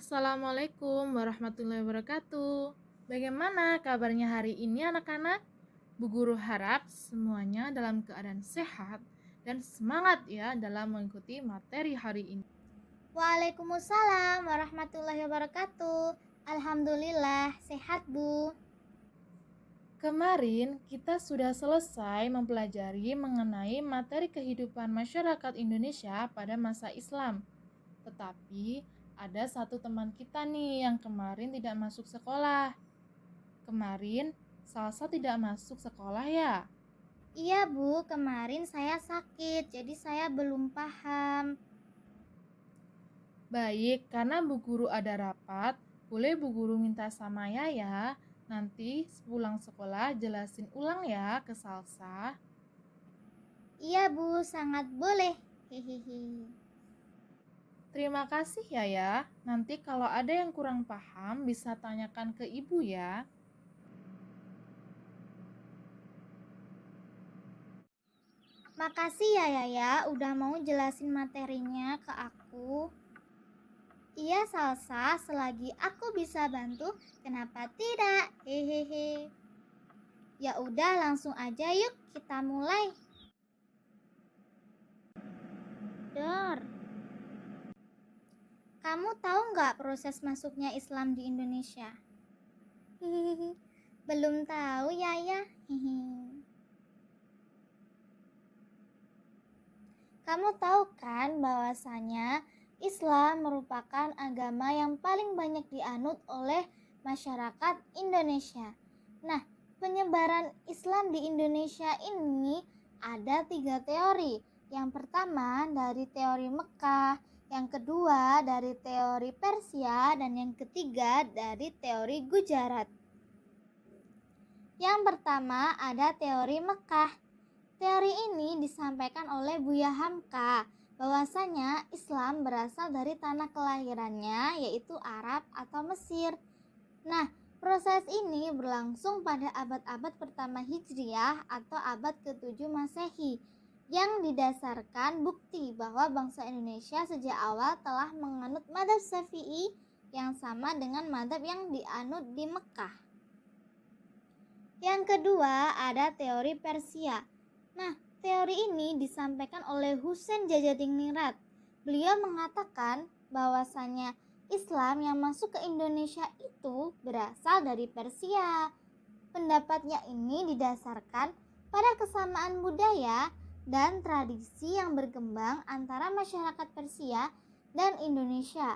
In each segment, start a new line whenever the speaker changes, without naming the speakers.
Assalamualaikum warahmatullahi wabarakatuh. Bagaimana kabarnya hari ini anak-anak? Bu Guru harap semuanya dalam keadaan sehat dan semangat ya dalam mengikuti materi hari ini.
Waalaikumsalam warahmatullahi wabarakatuh. Alhamdulillah, sehat Bu.
Kemarin kita sudah selesai mempelajari mengenai materi kehidupan masyarakat Indonesia pada masa Islam. Tetapi ada satu teman kita nih yang kemarin tidak masuk sekolah. Kemarin Salsa tidak masuk sekolah ya?
Iya Bu, kemarin saya sakit, jadi saya belum paham.
Baik, karena Bu Guru ada rapat, boleh Bu Guru minta sama Yaya, nanti pulang sekolah jelasin ulang ya ke Salsa.
Iya Bu, sangat boleh. Hihihi.
Terima kasih Yaya, nanti kalau ada yang kurang paham bisa tanyakan ke Ibu ya.
Makasih ya Yaya udah mau jelasin materinya ke aku. Iya Salsa, selagi aku bisa bantu, kenapa tidak? Hehehe. Ya udah langsung aja yuk kita mulai. Dor. Kamu tahu nggak proses masuknya Islam di Indonesia? Hihihi. Belum tahu ya. Kamu tahu kan bahwasanya Islam merupakan agama yang paling banyak dianut oleh masyarakat Indonesia. Nah, penyebaran Islam di Indonesia ini ada 3 teori. Yang pertama dari teori Mekah, yang kedua dari teori Persia, dan yang ketiga dari teori Gujarat. Yang pertama ada teori Mekah. Teori ini disampaikan oleh Buya Hamka bahwasanya Islam berasal dari tanah kelahirannya yaitu Arab atau Mesir. Nah, proses ini berlangsung pada abad-abad pertama Hijriah atau abad ke-7 Masehi yang didasarkan bukti bahwa bangsa Indonesia sejak awal telah menganut mazhab Syafi'i yang sama dengan mazhab yang dianut di Mekah. Yang kedua ada teori Persia. Nah, teori ini disampaikan oleh Husain Jajadiningrat. Beliau mengatakan bahwasanya Islam yang masuk ke Indonesia itu berasal dari Persia. Pendapatnya ini didasarkan pada kesamaan budaya dan tradisi yang berkembang antara masyarakat Persia dan Indonesia.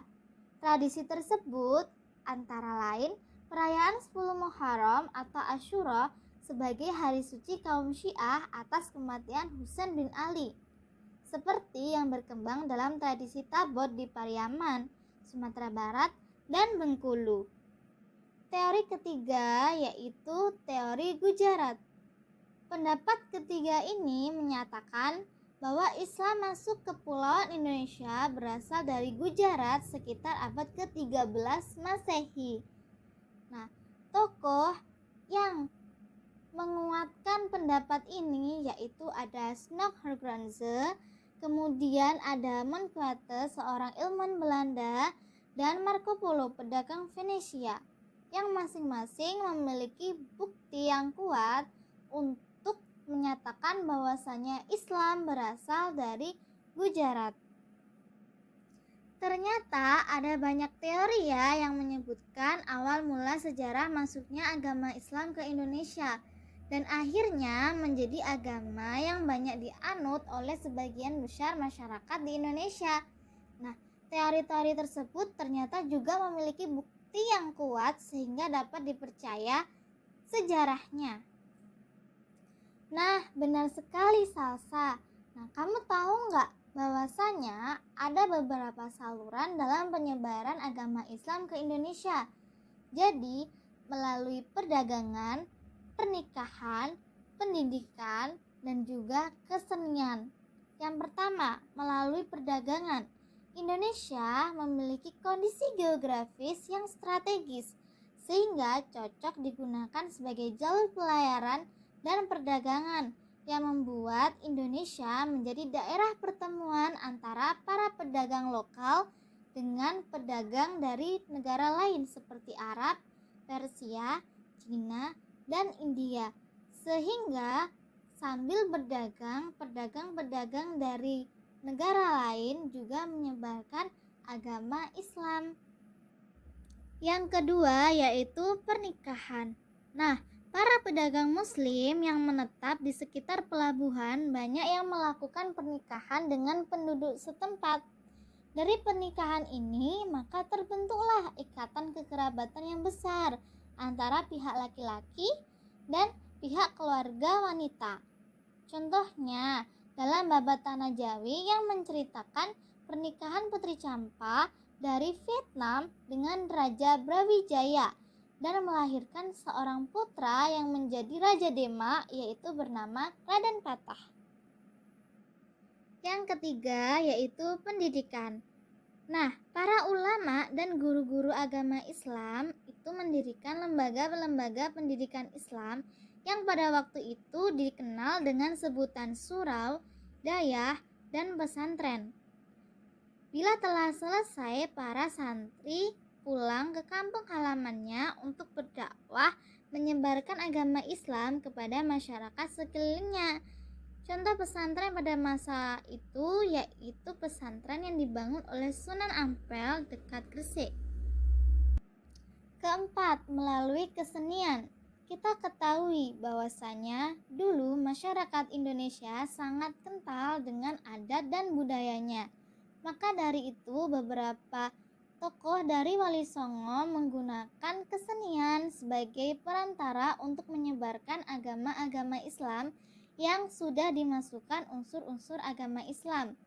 Tradisi tersebut antara lain perayaan 10 Muharram atau Asyura sebagai hari suci kaum Syiah atas kematian Husain bin Ali, seperti yang berkembang dalam tradisi Tabot di Pariaman, Sumatera Barat, dan Bengkulu. Teori ketiga yaitu teori Gujarat. Pendapat ketiga ini menyatakan bahwa Islam masuk ke Kepulauan Indonesia berasal dari Gujarat sekitar abad ke-13 Masehi. Nah, tokoh yang menguatkan pendapat ini yaitu ada Snok Hergranze, kemudian ada Monquete, seorang ilmuwan Belanda, dan Marco Polo, pedagang Venesia, yang masing-masing memiliki bukti yang kuat untuk menyatakan bahwasanya Islam berasal dari Gujarat. Ternyata ada banyak teori ya yang menyebutkan awal mula sejarah masuknya agama Islam ke Indonesia dan akhirnya menjadi agama yang banyak dianut oleh sebagian besar masyarakat di Indonesia. Nah, teori-teori tersebut ternyata juga memiliki bukti yang kuat sehingga dapat dipercaya sejarahnya. Nah, benar sekali Salsa. Nah, kamu tahu nggak bahwasanya ada beberapa saluran dalam penyebaran agama Islam ke Indonesia? Jadi, melalui perdagangan, pernikahan, pendidikan, dan juga kesenian. Yang pertama, melalui perdagangan. Indonesia memiliki kondisi geografis yang strategis sehingga cocok digunakan sebagai jalur pelayaran dan perdagangan yang membuat Indonesia menjadi daerah pertemuan antara para pedagang lokal dengan dengan pedagang dari negara lain seperti Arab, Persia, Cina, dan India. Sehingga sambil berdagang, pedagang-pedagang dari negara lain juga menyebarkan agama Islam. Yang kedua yaitu pernikahan. Nah, para pedagang muslim yang menetap di sekitar pelabuhan banyak yang melakukan pernikahan dengan penduduk setempat. Dari pernikahan ini maka terbentuklah ikatan kekerabatan yang besar antara pihak laki-laki dan pihak keluarga wanita. Contohnya dalam Babat Tanah Jawi yang menceritakan pernikahan Putri Campa dari Vietnam dengan Raja Brawijaya dan melahirkan seorang putra yang menjadi Raja Demak, yaitu bernama Raden Patah. Yang ketiga yaitu pendidikan. Nah, para ulama dan guru-guru agama Islam itu mendirikan lembaga-lembaga pendidikan Islam yang pada waktu itu dikenal dengan sebutan surau, dayah, dan pesantren. Bila telah selesai, para santri pulang ke kampung halamannya untuk berdakwah menyebarkan agama Islam kepada masyarakat sekelilingnya. Contoh pesantren pada masa itu yaitu pesantren yang dibangun oleh Sunan Ampel dekat Gresik. Keempat, melalui kesenian. Kita ketahui bahwasanya dulu masyarakat Indonesia sangat kental dengan adat dan budayanya. Maka dari itu beberapa tokoh dari Wali Songo menggunakan kesenian sebagai perantara untuk menyebarkan agama-agama Islam yang sudah dimasukkan unsur-unsur agama Islam.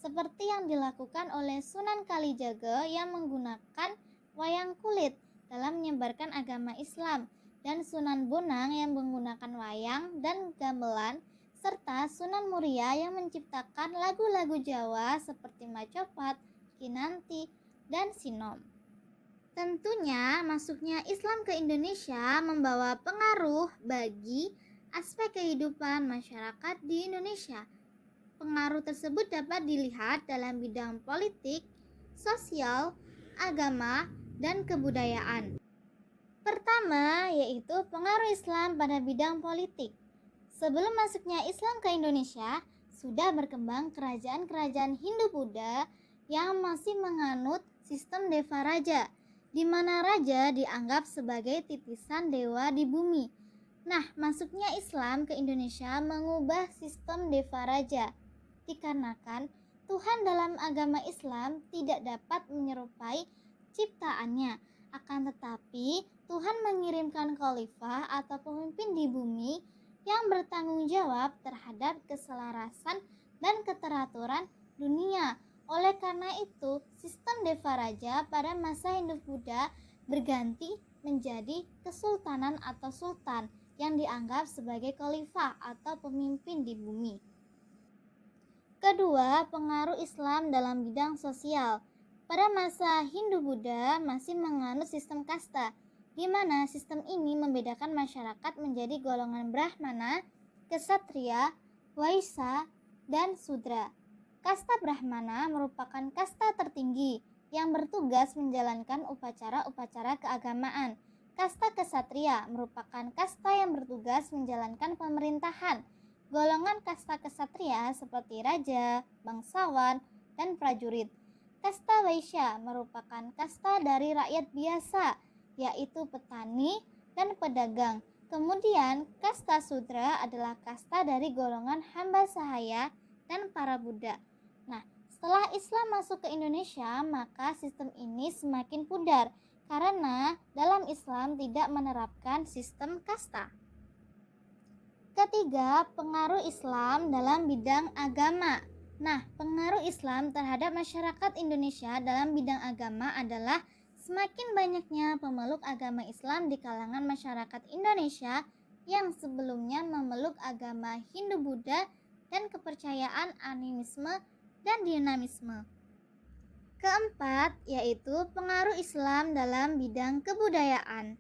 Seperti yang dilakukan oleh Sunan Kalijaga yang menggunakan wayang kulit dalam menyebarkan agama Islam, dan Sunan Bonang yang menggunakan wayang dan gamelan, serta Sunan Muria yang menciptakan lagu-lagu Jawa seperti Macopat, Kinanti, dan Sinom. Tentunya masuknya Islam ke Indonesia membawa pengaruh bagi aspek kehidupan masyarakat di Indonesia. Pengaruh tersebut dapat dilihat dalam bidang politik, sosial, agama, dan kebudayaan. Pertama yaitu pengaruh Islam pada bidang politik. Sebelum masuknya Islam ke Indonesia, sudah berkembang kerajaan-kerajaan Hindu-Buddha yang masih menganut sistem Deva Raja, di mana raja dianggap sebagai titisan dewa di bumi. Nah, masuknya Islam ke Indonesia mengubah sistem Deva Raja, dikarenakan Tuhan dalam agama Islam tidak dapat menyerupai ciptaannya, akan tetapi Tuhan mengirimkan khalifah atau pemimpin di bumi yang bertanggung jawab terhadap keselarasan dan keteraturan dunia. Oleh karena itu, sistem Deva Raja pada masa Hindu-Buddha berganti menjadi kesultanan atau sultan yang dianggap sebagai khalifah atau pemimpin di bumi. Kedua, pengaruh Islam dalam bidang sosial. Pada masa Hindu-Buddha masih menganut sistem kasta, di mana sistem ini membedakan masyarakat menjadi golongan Brahmana, Ksatria, Waisya, dan Sudra. Kasta Brahmana merupakan kasta tertinggi yang bertugas menjalankan upacara-upacara keagamaan. Kasta Ksatria merupakan kasta yang bertugas menjalankan pemerintahan. Golongan kasta Ksatria seperti raja, bangsawan, dan prajurit. Kasta Waisya merupakan kasta dari rakyat biasa, yaitu petani dan pedagang. Kemudian kasta Sudra adalah kasta dari golongan hamba sahaya dan para budak. Nah, setelah Islam masuk ke Indonesia, maka sistem ini semakin pudar karena dalam Islam tidak menerapkan sistem kasta. Ketiga, pengaruh Islam dalam bidang agama. Nah, pengaruh Islam terhadap masyarakat Indonesia dalam bidang agama adalah semakin banyaknya pemeluk agama Islam di kalangan masyarakat Indonesia yang sebelumnya memeluk agama Hindu-Buddha dan kepercayaan animisme dan dinamisme. Keempat, yaitu pengaruh Islam dalam bidang kebudayaan.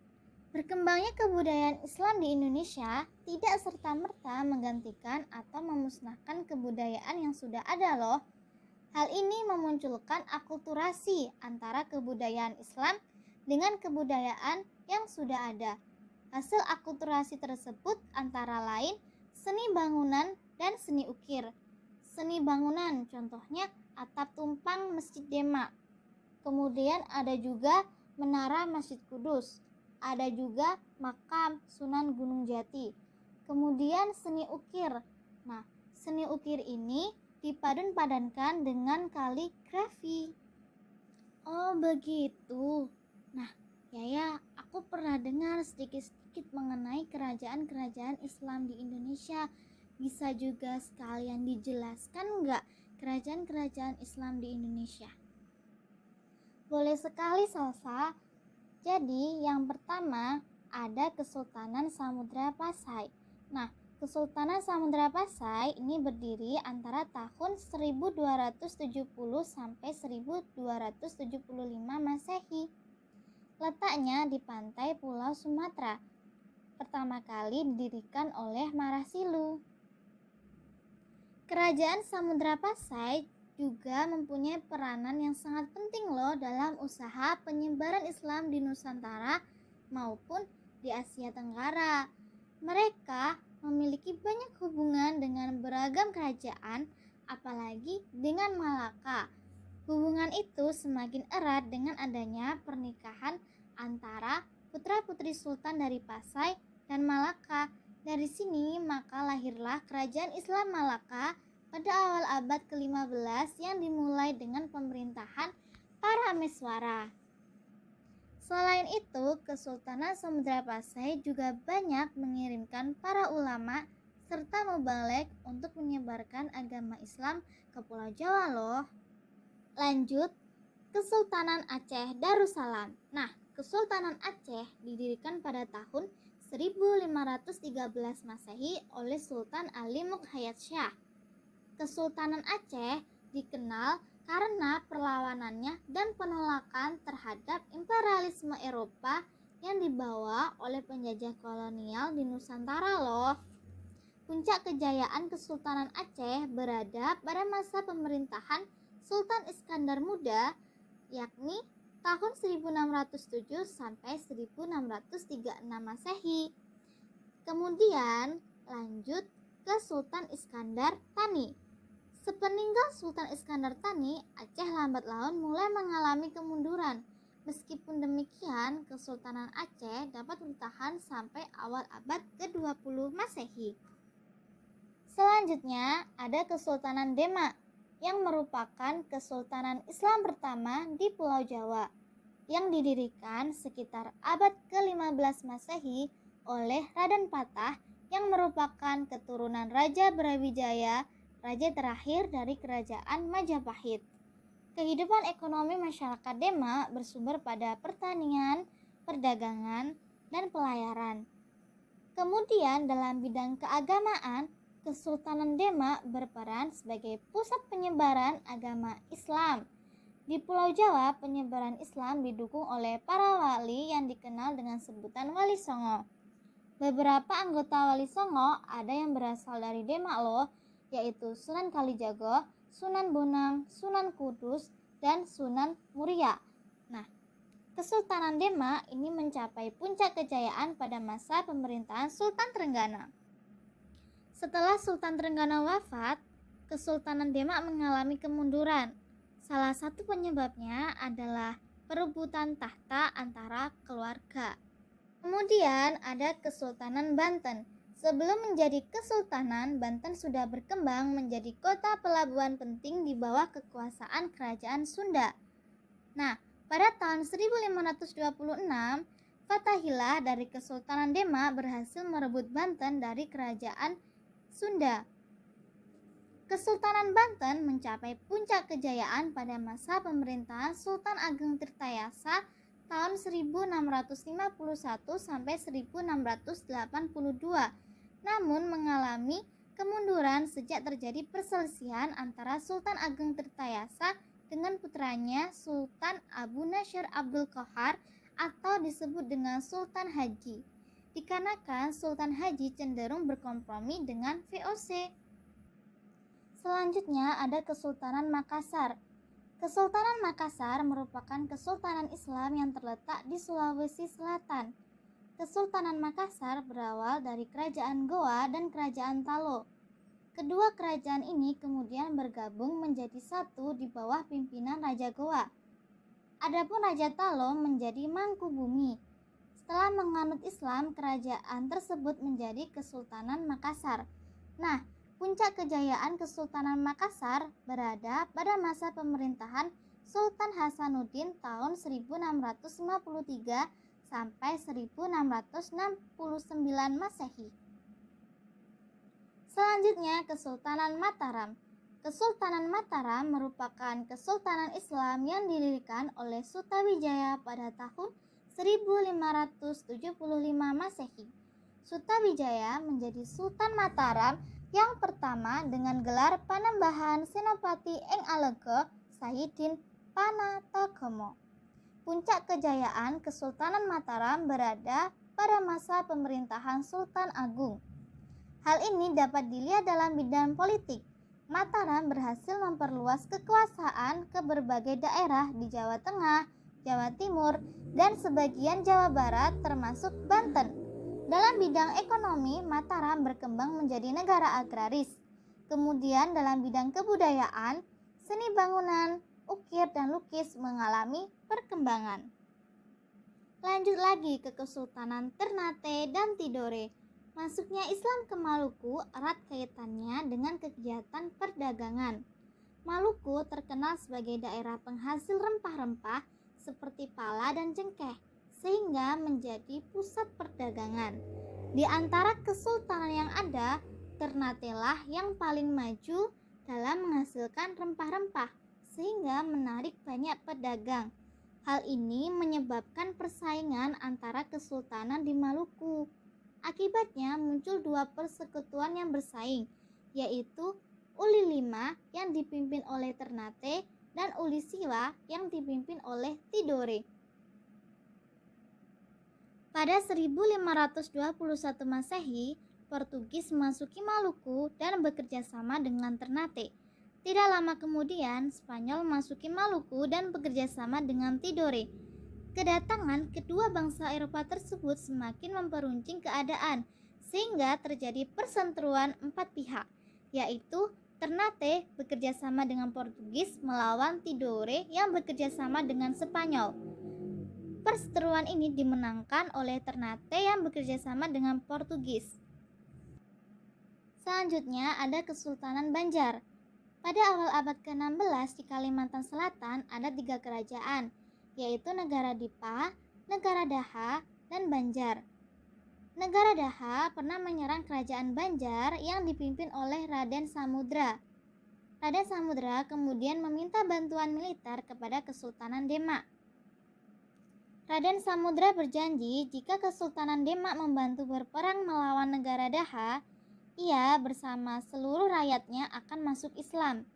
Berkembangnya kebudayaan Islam di Indonesia tidak serta-merta menggantikan atau memusnahkan kebudayaan yang sudah ada loh. Hal ini memunculkan akulturasi antara kebudayaan Islam dengan kebudayaan yang sudah ada. Hasil akulturasi tersebut antara lain seni bangunan dan seni ukir. Seni bangunan contohnya atap tumpang Masjid Demak. Kemudian ada juga Menara Masjid Kudus. Ada juga makam Sunan Gunung Jati. Kemudian seni ukir. Nah, seni ukir ini dipadan-padankan dengan kaligrafi. Oh begitu. Nah, ya, aku pernah dengar sedikit-sedikit mengenai kerajaan-kerajaan Islam di Indonesia. Bisa juga sekalian dijelaskan nggak kerajaan-kerajaan Islam di Indonesia? Boleh sekali, Salsa. Jadi, yang pertama ada Kesultanan Samudra Pasai. Nah, Kesultanan Samudra Pasai ini berdiri antara tahun 1270 sampai 1275 Masehi. Letaknya di pantai Pulau Sumatera. Pertama kali didirikan oleh Marasilu. Kerajaan Samudra Pasai juga mempunyai peranan yang sangat penting loh dalam usaha penyebaran Islam di Nusantara maupun di Asia Tenggara. Mereka memiliki banyak hubungan dengan beragam kerajaan, apalagi dengan Malaka. Hubungan itu semakin erat dengan adanya pernikahan antara putra-putri sultan dari Pasai dan Malaka. Dari sini maka lahirlah kerajaan Islam Malaka pada awal abad ke-15 yang dimulai dengan pemerintahan para Meswara. Selain itu, Kesultanan Samudra Pasai juga banyak mengirimkan para ulama serta mubalek untuk menyebarkan agama Islam ke Pulau Jawa loh. Lanjut, Kesultanan Aceh Darussalam. Nah, Kesultanan Aceh didirikan pada tahun 1513 Masehi oleh Sultan Ali Mukhayat Shah. Kesultanan Aceh dikenal karena perlawanannya dan penolakan terhadap imperialisme Eropa yang dibawa oleh penjajah kolonial di Nusantara loh. Puncak kejayaan Kesultanan Aceh berada pada masa pemerintahan Sultan Iskandar Muda, yakni tahun 1607 sampai 1636 Masehi. Kemudian lanjut ke Sultan Iskandar Thani. Sepeninggal Sultan Iskandar Thani, Aceh lambat laun mulai mengalami kemunduran. Meskipun demikian, Kesultanan Aceh dapat bertahan sampai awal abad ke-20 Masehi. Selanjutnya ada Kesultanan Demak yang merupakan kesultanan Islam pertama di Pulau Jawa yang didirikan sekitar abad ke-15 Masehi oleh Raden Patah yang merupakan keturunan Raja Brawijaya, raja terakhir dari Kerajaan Majapahit. Kehidupan ekonomi masyarakat Demak bersumber pada pertanian, perdagangan, dan pelayaran. Kemudian dalam bidang keagamaan, Kesultanan Demak berperan sebagai pusat penyebaran agama Islam. Di Pulau Jawa, penyebaran Islam didukung oleh para wali yang dikenal dengan sebutan Wali Songo. Beberapa anggota Wali Songo ada yang berasal dari Demak loh, yaitu Sunan Kalijaga, Sunan Bonang, Sunan Kudus, dan Sunan Muria. Nah, Kesultanan Demak ini mencapai puncak kejayaan pada masa pemerintahan Sultan Trenggana. Setelah Sultan Trenggana wafat, Kesultanan Demak mengalami kemunduran. Salah satu penyebabnya adalah perebutan tahta antara keluarga. Kemudian ada Kesultanan Banten. Sebelum menjadi kesultanan, Banten sudah berkembang menjadi kota pelabuhan penting di bawah kekuasaan Kerajaan Sunda. Nah, pada tahun 1526, Fathahillah dari Kesultanan Demak berhasil merebut Banten dari Kerajaan Sunda. Kesultanan Banten mencapai puncak kejayaan pada masa pemerintahan Sultan Ageng Tirtayasa tahun 1651 sampai 1682. Namun mengalami kemunduran sejak terjadi perselisihan antara Sultan Ageng Tirtayasa dengan putranya Sultan Abu Nasyir Abdul Qahar atau disebut dengan Sultan Haji, dikarenakan Sultan Haji cenderung berkompromi dengan VOC. Selanjutnya ada Kesultanan Makassar. Kesultanan Makassar merupakan kesultanan Islam yang terletak di Sulawesi Selatan. Kesultanan Makassar berawal dari Kerajaan Goa dan Kerajaan Talo. Kedua kerajaan ini kemudian bergabung menjadi satu di bawah pimpinan Raja Goa. Adapun Raja Talo menjadi Mangkubumi. Setelah menganut Islam, kerajaan tersebut menjadi Kesultanan Makassar. Nah, puncak kejayaan Kesultanan Makassar berada pada masa pemerintahan Sultan Hasanuddin tahun 1653 sampai 1669 Masehi. Selanjutnya Kesultanan Mataram. Kesultanan Mataram merupakan kesultanan Islam yang didirikan oleh Sutawijaya pada tahun 1575 Masehi. Sutawijaya menjadi Sultan Mataram yang pertama dengan gelar Panembahan Senopati Eng Alego Sayyidin Panatagomo. Puncak kejayaan Kesultanan Mataram berada pada masa pemerintahan Sultan Agung. Hal ini dapat dilihat dalam bidang politik. Mataram berhasil memperluas kekuasaan ke berbagai daerah di Jawa Tengah, Jawa Timur, dan sebagian Jawa Barat termasuk Banten. Dalam bidang ekonomi, Mataram berkembang menjadi negara agraris. Kemudian dalam bidang kebudayaan, seni bangunan, ukir dan lukis mengalami perkembangan. Lanjut lagi ke Kesultanan Ternate dan Tidore. Masuknya Islam ke Maluku erat kaitannya dengan kegiatan perdagangan. Maluku terkenal sebagai daerah penghasil rempah-rempah seperti pala dan cengkeh, sehingga menjadi pusat perdagangan. Di antara kesultanan yang ada, Ternate lah yang paling maju dalam menghasilkan rempah-rempah, sehingga menarik banyak pedagang. Hal ini menyebabkan persaingan antara kesultanan di Maluku. Akibatnya muncul dua persekutuan yang bersaing, yaitu Uli Lima yang dipimpin oleh Ternate dan Uli Siwa yang dipimpin oleh Tidore. Pada 1521 Masehi, Portugis memasuki Maluku dan bekerja sama dengan Ternate. Tidak lama kemudian, Spanyol memasuki Maluku dan bekerja sama dengan Tidore. Kedatangan kedua bangsa Eropa tersebut semakin memperuncing keadaan, sehingga terjadi perseteruan empat pihak, yaitu Ternate bekerja sama dengan Portugis melawan Tidore yang bekerja sama dengan Spanyol. Perseteruan ini dimenangkan oleh Ternate yang bekerja sama dengan Portugis. Selanjutnya ada Kesultanan Banjar. Pada awal abad ke-16 di Kalimantan Selatan ada 3 kerajaan, yaitu Negara Dipa, Negara Daha, dan Banjar. Negara Daha pernah menyerang kerajaan Banjar yang dipimpin oleh Raden Samudra. Raden Samudra kemudian meminta bantuan militer kepada Kesultanan Demak. Raden Samudra berjanji jika Kesultanan Demak membantu berperang melawan negara Daha, ia bersama seluruh rakyatnya akan masuk Islam.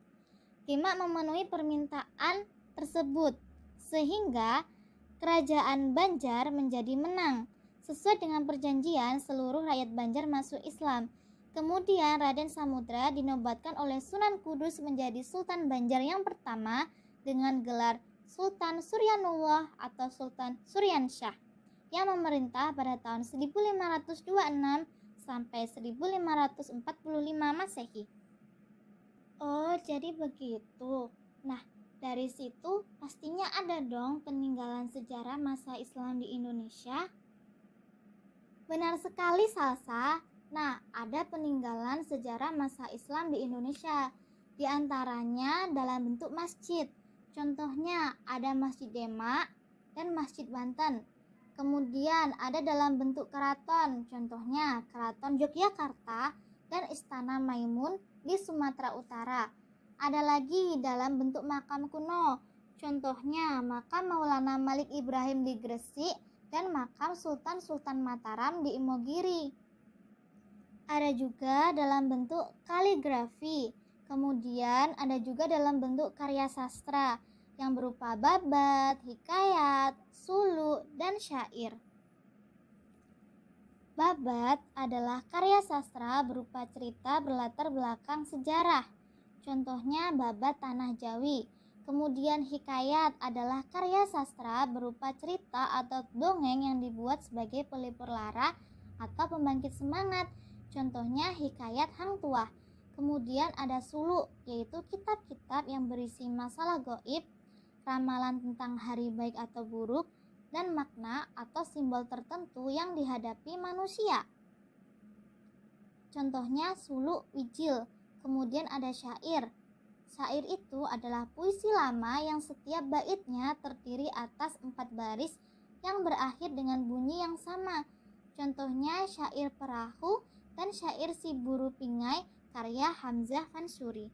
Demak memenuhi permintaan tersebut, sehingga kerajaan Banjar menjadi menang. Sesuai dengan perjanjian, seluruh rakyat Banjar masuk Islam. Kemudian Raden Samudra dinobatkan oleh Sunan Kudus menjadi Sultan Banjar yang pertama dengan gelar Sultan Suryanullah atau Sultan Suryansyah yang memerintah pada tahun 1526 sampai 1545 Masehi. Oh, jadi begitu. Nah, dari situ pastinya ada dong peninggalan sejarah masa Islam di Indonesia. Benar sekali, Salsa. Nah, ada peninggalan sejarah masa Islam di Indonesia. Di antaranya dalam bentuk masjid. Contohnya ada Masjid Demak dan Masjid Banten. Kemudian ada dalam bentuk keraton, contohnya Keraton Yogyakarta dan Istana Maimun di Sumatera Utara. Ada lagi dalam bentuk makam kuno, contohnya makam Maulana Malik Ibrahim di Gresik dan makam Sultan Mataram di Imogiri. Ada juga dalam bentuk kaligrafi. Kemudian ada juga dalam bentuk karya sastra yang berupa babat, hikayat, suluk, dan syair. Babat adalah karya sastra berupa cerita berlatar belakang sejarah. contohnya babat Tanah Jawi. Kemudian hikayat adalah karya sastra berupa cerita atau dongeng yang dibuat sebagai pelipur lara atau pembangkit semangat, contohnya hikayat Hang Tuah. Kemudian ada suluk, yaitu kitab-kitab yang berisi masalah goib, ramalan tentang hari baik atau buruk, dan makna atau simbol tertentu yang dihadapi manusia. Contohnya suluk wijil. Kemudian ada syair. Syair itu adalah puisi lama yang setiap baitnya terdiri atas 4 baris yang berakhir dengan bunyi yang sama. Contohnya syair perahu dan syair si buru pingai karya Hamzah Fansuri.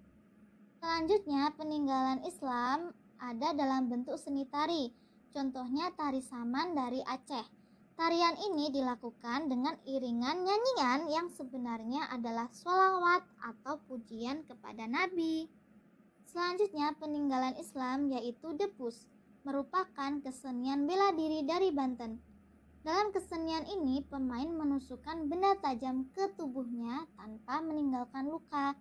Selanjutnya peninggalan Islam ada dalam bentuk seni tari. Contohnya tari saman dari Aceh. Tarian ini dilakukan dengan iringan nyanyian yang sebenarnya adalah sholawat atau pujian kepada Nabi. Selanjutnya peninggalan Islam yaitu debus, merupakan kesenian bela diri dari Banten. Dalam kesenian ini pemain menusukkan benda tajam ke tubuhnya tanpa meninggalkan luka.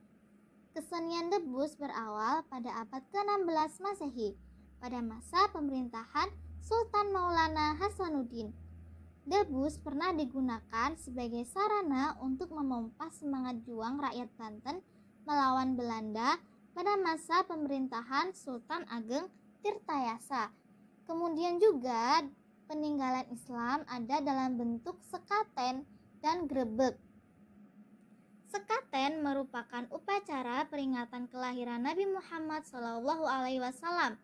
Kesenian debus berawal pada abad ke-16 Masehi, pada masa pemerintahan Sultan Maulana Hasanuddin. Debus pernah digunakan sebagai sarana untuk memompa semangat juang rakyat Banten melawan Belanda pada masa pemerintahan Sultan Ageng Tirtayasa. Kemudian juga peninggalan Islam ada dalam bentuk sekaten dan grebek. Sekaten merupakan upacara peringatan kelahiran Nabi Muhammad SAW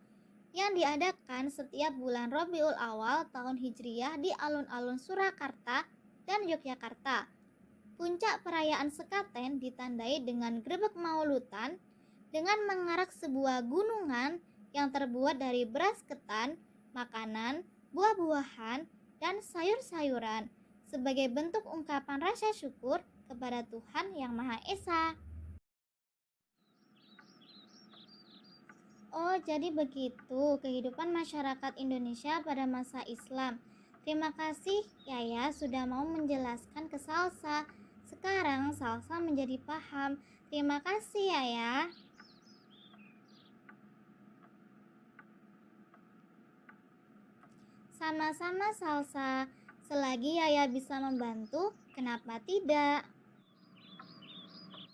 yang diadakan setiap bulan Rabiul Awal tahun Hijriyah di alun-alun Surakarta dan Yogyakarta. Puncak perayaan sekaten ditandai dengan grebek maulutan dengan mengarak sebuah gunungan yang terbuat dari beras ketan, makanan, buah-buahan, dan sayur-sayuran sebagai bentuk ungkapan rasa syukur kepada Tuhan Yang Maha Esa. Oh, jadi begitu kehidupan masyarakat Indonesia pada masa Islam. Terima kasih Yaya sudah mau menjelaskan ke Salsa. Sekarang Salsa menjadi paham. Terima kasih Yaya. Sama-sama Salsa. Selagi Yaya bisa membantu, kenapa tidak?